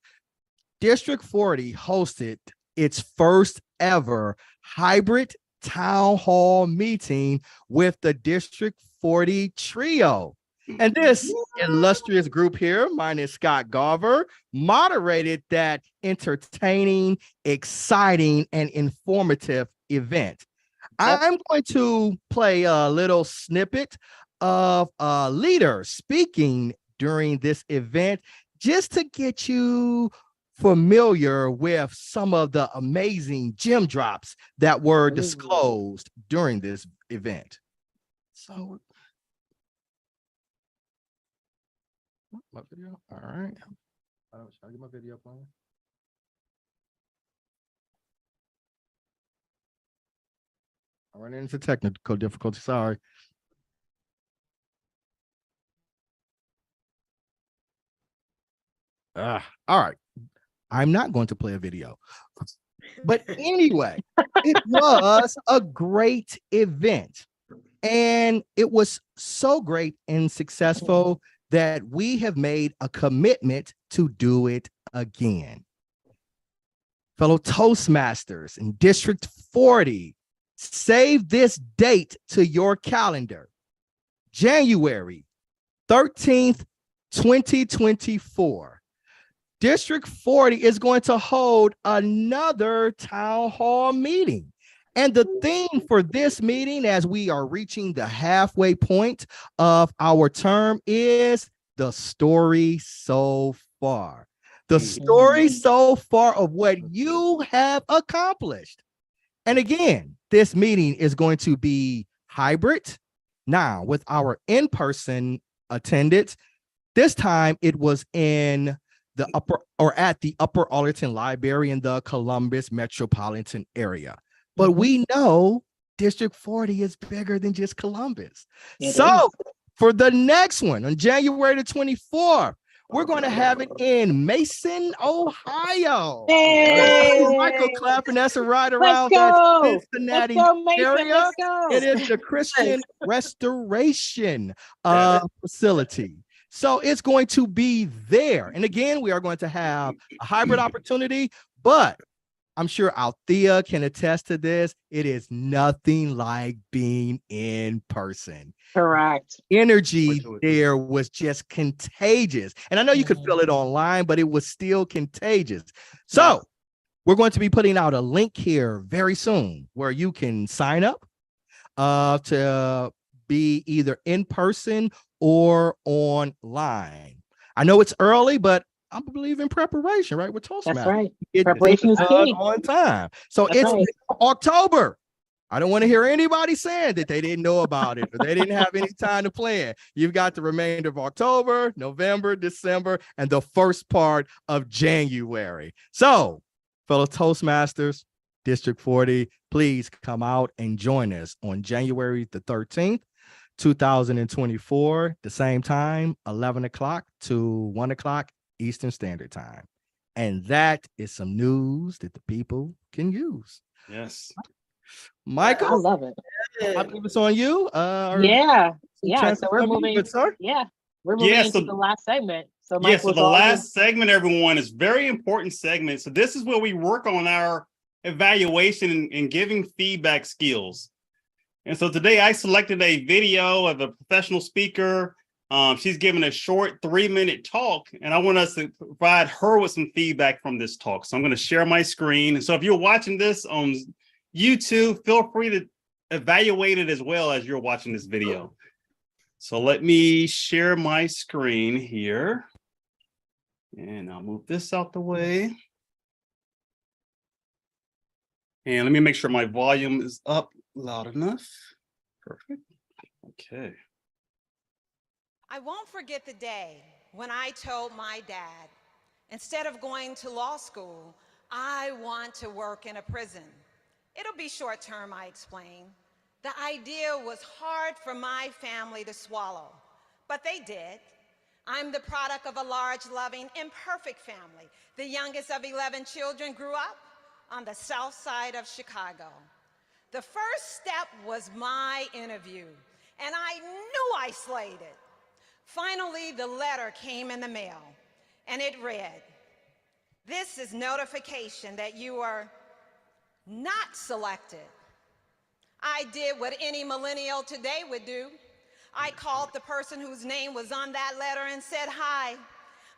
District 40 hosted its first ever hybrid town hall meeting with the District 40 trio. And this illustrious group here, mine is Scott Garver, moderated that entertaining, exciting, and informative event. I'm going to play a little snippet of a leader speaking during this event just to get you familiar with some of the amazing gem drops that were disclosed during this event. So, my video. All right. Should I get my video playing? I ran into technical difficulty. Sorry. All right. I'm not going to play a video. But anyway, it was a great event. And it was so great and successful that we have made a commitment to do it again. Fellow Toastmasters in District 40, save this date to your calendar. January 13th, 2024. District 40 is going to hold another town hall meeting. And the theme for this meeting, as we are reaching the halfway point of our term, is the story so far. The story so far of what you have accomplished. And again, this meeting is going to be hybrid. Now, with our in-person attendance, this time it was in the at the Upper Arlington Library in the Columbus metropolitan area. But we know District 40 is bigger than just Columbus. So for the next one on January the 24th, we're going to have it in Mason, Ohio.
Hey!
Michael clapping. That's right around
Let's
that
go.
Cincinnati
Let's go, Mason.
area.
Let's go.
It is the Christian Restoration facility. So it's going to be there. And again, we are going to have a hybrid opportunity, but I'm sure Althea can attest to this. It is nothing like being in person.
Correct.
Energy there was just contagious. And I know you could feel it online, but it was still contagious. So we're going to be putting out a link here very soon where you can sign up to be either in person or online. I know it's early, but I believe in preparation, right? With Toastmasters.
That's right. Preparation is key.
On time. So it's October. I don't want to hear anybody saying that they didn't know about it or they didn't have any time to plan. You've got the remainder of October, November, December, and the first part of January. So, fellow Toastmasters, District 40, please come out and join us on January the 13th, 2024, the same time, 11 o'clock to 1 o'clock Eastern Standard Time. And that is some news that the people can use.
Yes.
Michael,
I love it.
I believe it's on you.
Yeah. So we're moving.
Good, sir?
Yeah. We're moving into the last segment. So
so the last segment, everyone, is very important segment. So this is where we work on our evaluation and giving feedback skills. And so today I selected a video of a professional speaker. She's giving a short 3-minute talk, and I want us to provide her with some feedback from this talk. So I'm going to share my screen. And so if you're watching this on YouTube, feel free to evaluate it as well as you're watching this video. So let me share my screen here. And I'll move this out the way. And let me make sure my volume is up loud enough. Perfect. Okay.
I won't forget the day when I told my dad, instead of going to law school, I want to work in a prison. It'll be short term, I explained. The idea was hard for my family to swallow, but they did. I'm the product of a large, loving, imperfect family. The youngest of 11 children grew up on the south side of Chicago. The first step was my interview, and I knew I slayed it. Finally, the letter came in the mail, and it read, "This is notification that you are not selected." I did what any millennial today would do. I called the person whose name was on that letter and said, "Hi,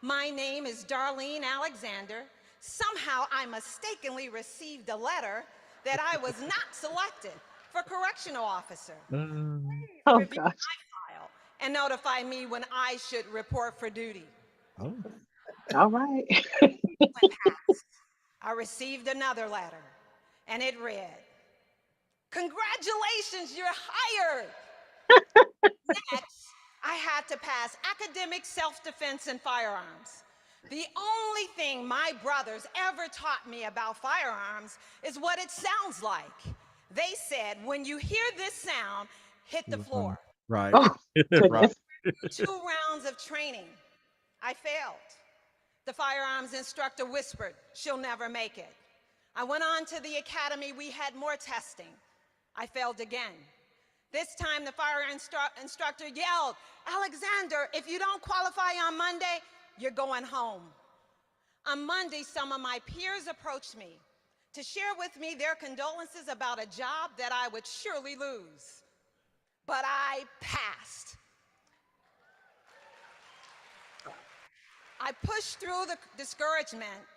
my name is Darlene Alexander. Somehow I mistakenly received a letter that I was not selected for correctional officer.
Oh,
Review
gosh.
my file and notify me when I should report for duty."
Oh.
All right.
I received another letter, and it read, "Congratulations, you're hired." Next, I had to pass academic self-defense and firearms. The only thing my brothers ever taught me about firearms is what it sounds like. They said, when you hear this sound, hit the floor.
Right.
Oh,
Right.
2 rounds of training. I failed. The firearms instructor whispered, "She'll never make it." I went on to the academy. We had more testing. I failed again. This time the fire instructor yelled, "Alexander, if you don't qualify on Monday, you're going home." On Monday, some of my peers approached me to share with me their condolences about a job that I would surely lose. But I passed. I pushed through the discouragement,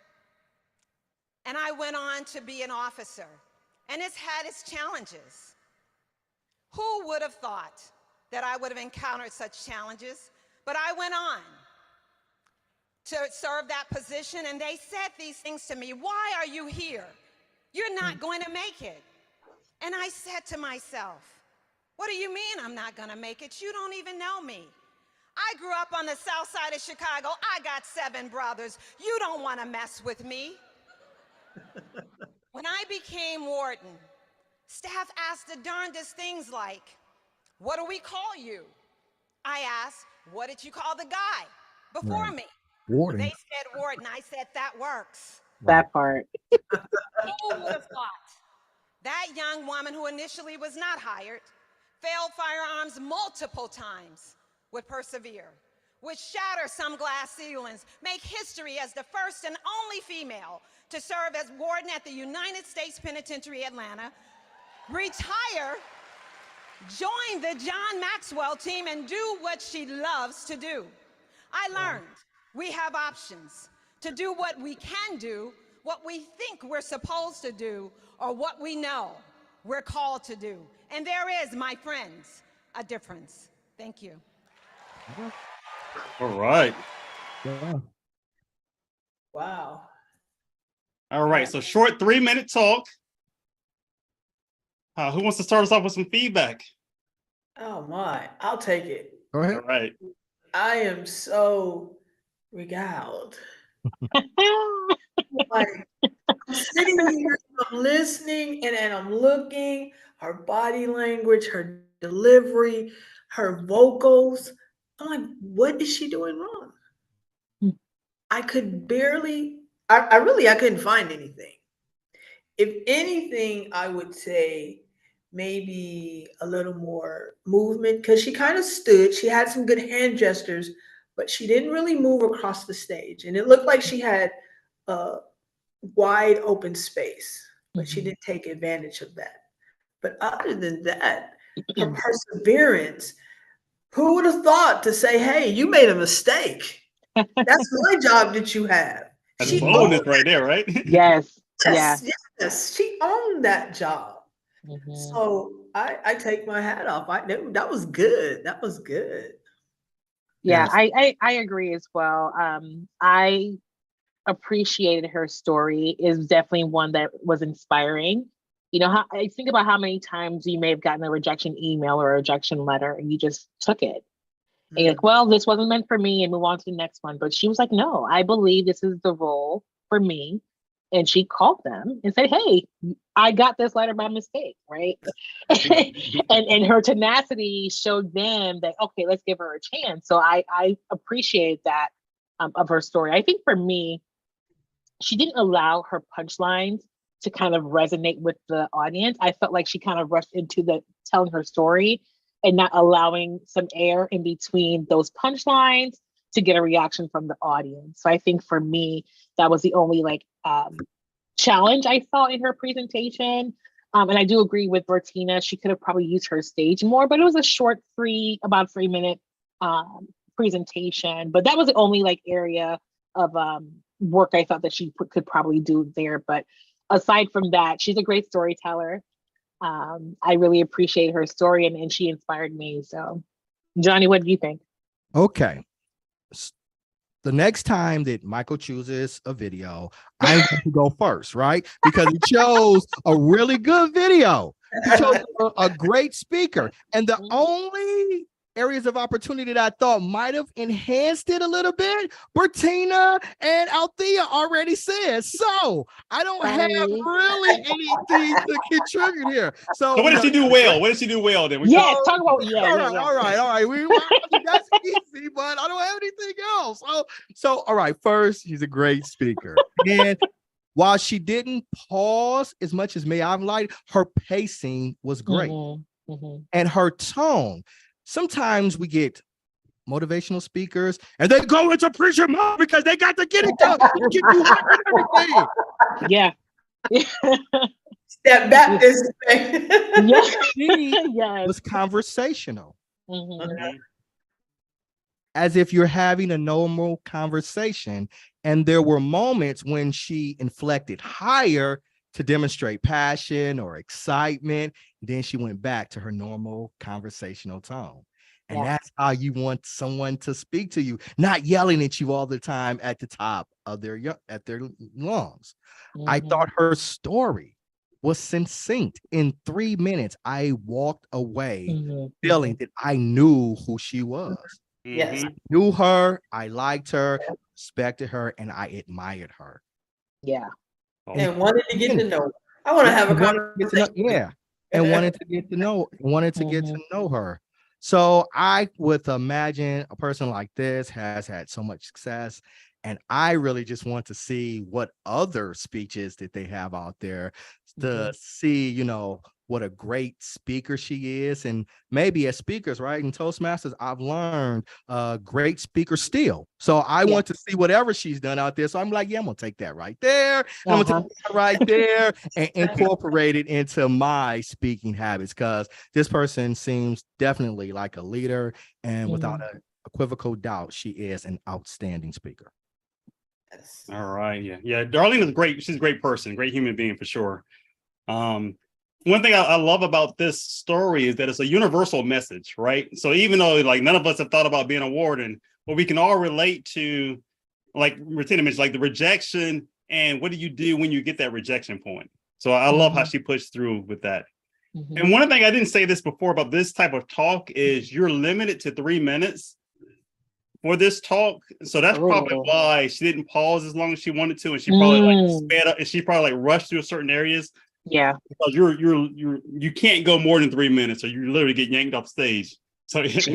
and I went on to be an officer, and it's had its challenges. Who would have thought that I would have encountered such challenges? But I went on to serve that position, and they said these things to me. "Why are you here? You're not going to make it." And I said to myself, "What do you mean I'm not going to make it? You don't even know me. I grew up on the south side of Chicago. I got 7 brothers. You don't want to mess with me." When I became warden, staff asked the darndest things like, "What do we call you?" I asked, "What did you call the guy before me?"
Warden.
They said Warden. I said that works.
That part.
Who would have thought that young woman who initially was not hired, failed firearms multiple times, would persevere, would shatter some glass ceilings, make history as the first and only female to serve as warden at the United States Penitentiary, Atlanta, retire, join the John Maxwell team, and do what she loves to do. I learned we have options to do what we can do, what we think we're supposed to do, or what we know we're called to do. And there is, my friends, a difference. Thank you.
All right.
Yeah.
Wow.
All right. So short 3-minute talk. Who wants to start us off with some feedback?
Oh my, I'll take it.
Go ahead.
All right.
I am so regaled. Like, I'm sitting here, I'm listening, and I'm looking, her body language, her delivery, her vocals. I'm like, what is she doing wrong? I could barely, I couldn't find anything. If anything, I would say maybe a little more movement, because she kind of stood. She had some good hand gestures, but she didn't really move across the stage. And it looked like she had a wide open space, but she didn't take advantage of that. But other than that, her perseverance, who would have thought to say, hey, you made a mistake? That's my job that you have.
That's
She
bonus
owned
right there, right?
Yes.
Yes, she owned that job. So I take my hat off. That was good. That was good.
Yeah,
Yes.
I agree as well. I appreciated her story. Is definitely one that was inspiring. You know, I think about how many times you may have gotten a rejection email or a rejection letter and you just took it. And you're like, well, this wasn't meant for me, and move on to the next one. But she was like, no, I believe this is the role for me. And she called them and said, hey, I got this letter by mistake, right? and her tenacity showed them that, okay, let's give her a chance. So I appreciate that of her story. I think for me, she didn't allow her punchlines to kind of resonate with the audience. I felt like she kind of rushed into the telling her story and not allowing some air in between those punchlines to get a reaction from the audience. So I think for me, that was the only challenge I saw in her presentation. And I do agree with Bertina. She could have probably used her stage more, but it was a short about 3-minute presentation. But that was the only area of work I thought that she could probably do there. But aside from that, she's a great storyteller. I really appreciate her story, and she inspired me. So, Johnny, what do you think?
Okay. The next time that Michael chooses a video, I'm going to go first, right? Because he chose a really good video. He chose a great speaker. And the only areas of opportunity that I thought might have enhanced it a little bit, Bertina and Althea already said. So I don't have really anything to contribute here. So
what did she do well? What did she do well then?
Talk about
all right. That's easy, but I don't have anything else. So all right, first, she's a great speaker. And while she didn't pause as much as may I've liked, her pacing was great. And her tone. Sometimes we get motivational speakers and they go into preacher mode because they got to get it done.
Yeah.
That Baptist thing.
Yes. Was conversational. As if you're having a normal conversation. And there were moments when she inflected higher to demonstrate passion or excitement. Then she went back to her normal conversational tone. And that's how you want someone to speak to you, not yelling at you all the time at the top of their lungs. I thought her story was succinct. In 3 minutes, I walked away feeling that I knew who she was.
Yes.
I knew her, I liked her, respected her, and I admired her.
Yeah.
And wanted to get to know her. I want to have a conversation.
And wanted to get to know her. So I would imagine a person like this has had so much success And I really just want to see what other speeches that they have out there to see, you know, what a great speaker she is. And maybe as speakers, right? In Toastmasters, I've learned great speaker still. So I want to see whatever she's done out there. So I'm like, yeah, I'm gonna take that right there. I'm gonna take that right there and incorporate it into my speaking habits, because this person seems definitely like a leader, and without a equivocal doubt, she is an outstanding speaker.
All right. Yeah. Darlene is great. She's a great person, great human being for sure. One thing I love about this story is that it's a universal message, right? So even though like none of us have thought about being a warden, but we can all relate to, like Martina mentioned, like the rejection and what do you do when you get that rejection point? So I love how she pushed through with that. And one thing I didn't say this before about this type of talk is you're limited to 3 minutes for this talk. So that's probably why she didn't pause as long as she wanted to, and she probably like sped up and she probably like rushed through certain areas.
Yeah,
because you can't go more than 3 minutes, or you literally get yanked off stage. So you get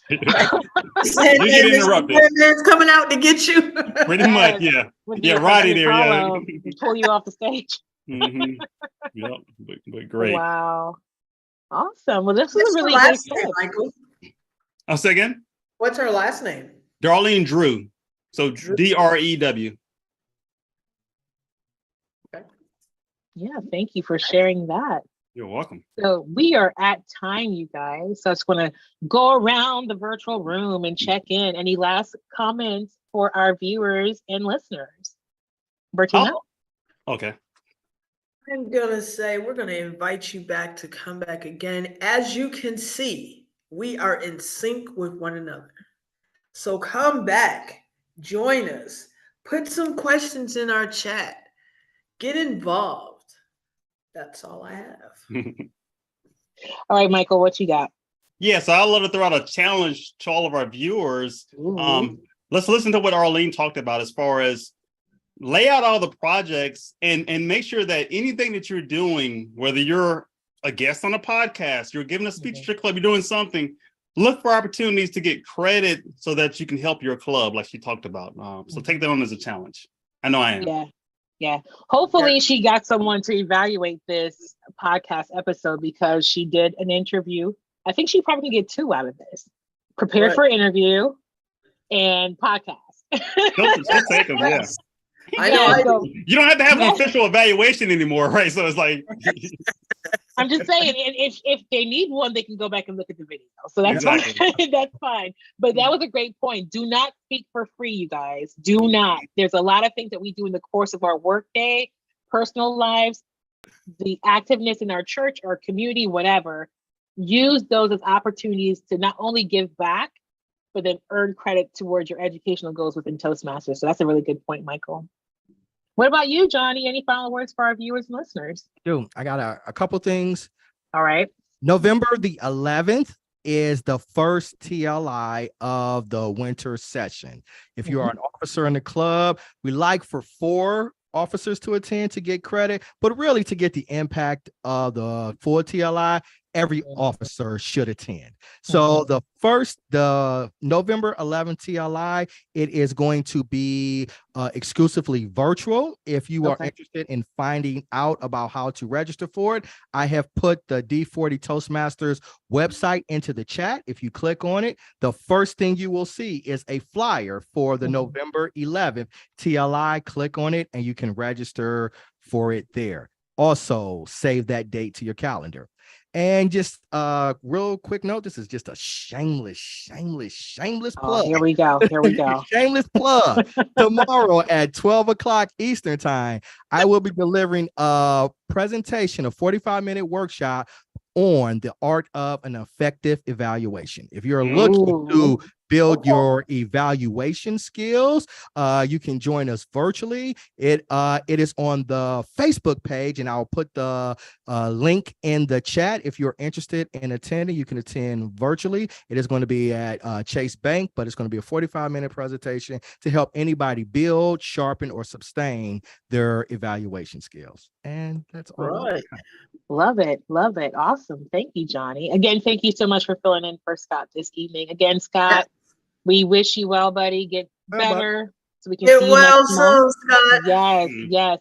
interrupted.
It's coming out to get you.
Pretty much, yeah. Roddy there,
pull you off the stage.
Yep, but great.
Wow, awesome. Well, this is a really good
name, Michael.
I'll say again.
What's her last name?
Darlene Drew. So Drew.
Yeah, thank you for sharing that.
You're welcome.
So we are at time, you guys. So I just want to go around the virtual room and check in. Any last comments for our viewers and listeners? Bertina?
Okay.
I'm going to say we're going to invite you back to come back again. As you can see, we are in sync with one another. So come back, join us, put some questions in our chat, get involved. That's all I have.
All right, Michael, what you got?
Yeah, so I'd love to throw out a challenge to all of our viewers. Let's listen to what Arlene talked about as far as lay out all the projects and make sure that anything that you're doing, whether you're a guest on a podcast, you're giving a speech at your club, you're doing something, look for opportunities to get credit so that you can help your club, like she talked about. So take that on as a challenge. I know I am.
Yeah. Hopefully she got someone to evaluate this podcast episode, because she did an interview. I think she probably get 2 out of this. Prepared for interview and podcast.
She'll take them, yeah.
I know.
You don't have to have an official evaluation anymore, right? So it's like
I'm just saying, if they need one, they can go back and look at the video. So that's fine. That's fine. But that was a great point. Do not speak for free, you guys. Do not. There's a lot of things that we do in the course of our workday, personal lives, the activeness in our church or community, whatever. Use those as opportunities to not only give back, but then earn credit towards your educational goals within Toastmasters. So that's a really good point, Michael. What about you, Johnny? Any final words for our viewers and listeners?
Dude, I got a couple things.
All right.
November the 11th is the first TLI of the winter session. If you are an officer in the club, we like for 4 officers to attend to get credit, but really to get the impact of the full TLI, every officer should attend. So the November 11th TLI, it is going to be exclusively virtual. If you are interested in finding out about how to register for it, I have put the D40 Toastmasters website into the chat. If you click on it, the first thing you will see is a flyer for the November 11th TLI. Click on it and you can register for it there. Also, save that date to your calendar. And just real quick note, this is just a shameless plug.
Here we go.
Shameless plug. Tomorrow at 12 o'clock Eastern time, I will be delivering a presentation, a 45-minute workshop on the art of an effective evaluation. If you're looking to build your evaluation skills, you can join us virtually. It is on the Facebook page, and I'll put the link in the chat. If you're interested in attending, you can attend virtually. It is going to be at Chase Bank, but it's going to be a 45-minute presentation to help anybody build, sharpen, or sustain their evaluation skills. And that's all.
Right.
Love it. Awesome. Thank you, Johnny. Again, thank you so much for filling in for Scott this evening. Again, Scott, we wish you well, buddy. Get better. so we can see you next month.
Scott.
Yes, yes.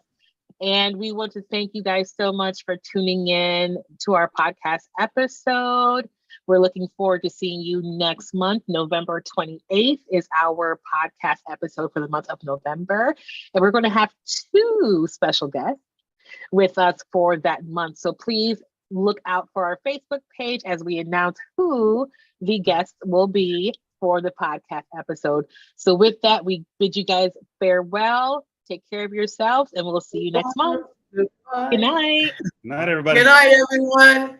And we want to thank you guys so much for tuning in to our podcast episode. We're looking forward to seeing you next month. November 28th is our podcast episode for the month of November. And we're going to have 2 special guests with us for that month. So please look out for our Facebook page as we announce who the guests will be for the podcast episode. So with that, we bid you guys farewell. Take care of yourselves, and we'll see you next month. Good night.
Good night, everybody.
Good night, everyone.